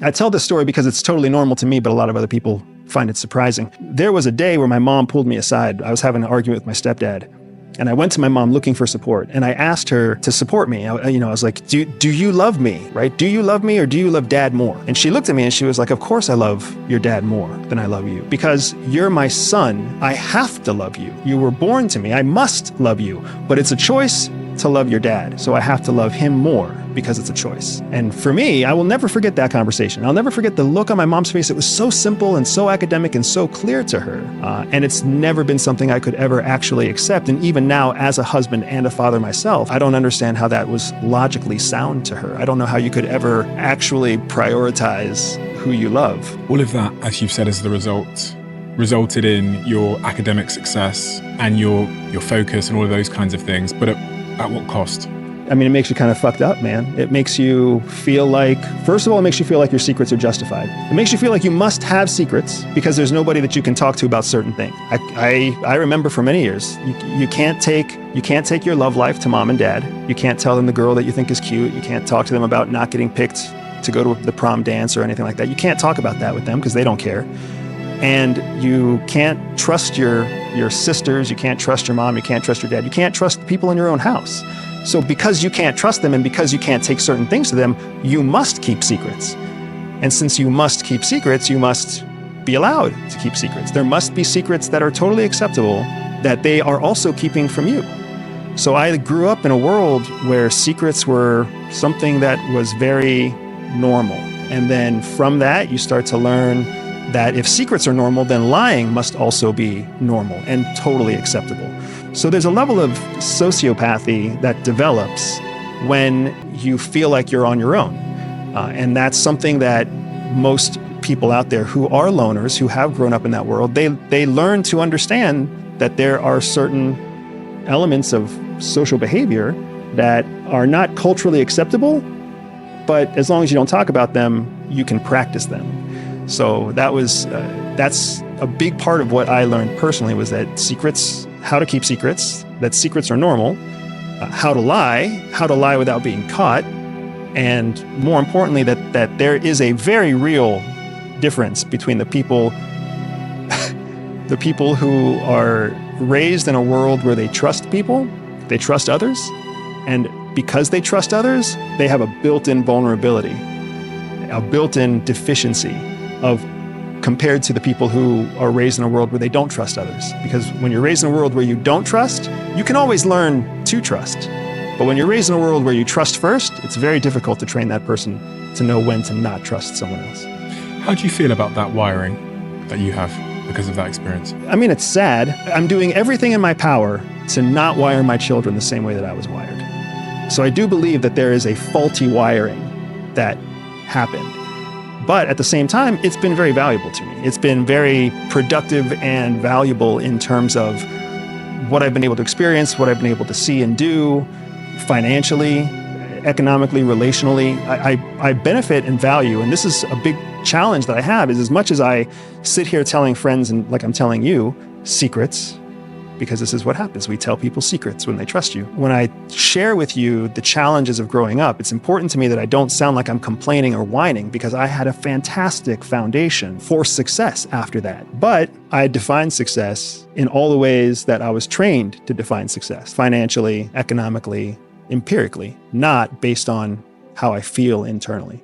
I tell this story because it's totally normal to me, but a lot of other people find it surprising. There was a day where my mom pulled me aside. I was having an argument with my stepdad. And I went to my mom looking for support. And I asked her to support me. I was like, do you love me, right? Do you love me or do you love dad more? And she looked at me and she was like, of course I love your dad more than I love you. Because you're my son, I have to love you. You were born to me, I must love you. But it's a choice to love your dad. So I have to love him more because it's a choice. And for me, I will never forget that conversation. I'll never forget the look on my mom's face. It was so simple and so academic and so clear to her. And it's never been something I could ever actually accept. And even now, as a husband and a father myself, I don't understand how that was logically sound to her. I don't know how you could ever actually prioritize who you love. All of that, as you've said, is the result resulted in your academic success and your focus and all of those kinds of things. But at what cost? I mean, it makes you kind of fucked up, man. It makes you feel like, first of all, it makes you feel like your secrets are justified. It makes you feel like you must have secrets because there's nobody that you can talk to about certain things. I remember for many years, you can't take your love life to mom and dad. You can't tell them the girl that you think is cute. You can't talk to them about not getting picked to go to the prom dance or anything like that. You can't talk about that with them because they don't care. And you can't trust your sisters. You can't trust your mom. You can't trust your dad. You can't trust the people in your own house. So because you can't trust them and because you can't take certain things to them, you must keep secrets. And since you must keep secrets, you must be allowed to keep secrets. There must be secrets that are totally acceptable that they are also keeping from you. So I grew up in a world where secrets were something that was very normal. And then from that, you start to learn that if secrets are normal, then lying must also be normal and totally acceptable. So there's a level of sociopathy that develops when you feel like you're on your own. And that's something that most people out there who are loners, who have grown up in that world, they learn to understand that there are certain elements of social behavior that are not culturally acceptable, but as long as you don't talk about them, you can practice them. So that's a big part of what I learned personally, was that secrets, how to keep secrets, that secrets are normal, how to lie without being caught, and more importantly, that there is a very real difference between the people who are raised in a world where they trust people, they trust others, and because they trust others, they have a built-in vulnerability, a built-in deficiency compared to the people who are raised in a world where they don't trust others. Because when you're raised in a world where you don't trust, you can always learn to trust. But when you're raised in a world where you trust first, it's very difficult to train that person to know when to not trust someone else. How do you feel about that wiring that you have because of that experience? I mean, it's sad. I'm doing everything in my power to not wire my children the same way that I was wired. So I do believe that there is a faulty wiring that happened. But at the same time, it's been very valuable to me. It's been very productive and valuable in terms of what I've been able to experience, what I've been able to see and do financially, economically, relationally. I benefit and value. And this is a big challenge that I have, is as much as I sit here telling friends, and like I'm telling you, secrets, because this is what happens. We tell people secrets when they trust you. When I share with you the challenges of growing up, it's important to me that I don't sound like I'm complaining or whining, because I had a fantastic foundation for success after that. But I defined success in all the ways that I was trained to define success: financially, economically, empirically, not based on how I feel internally.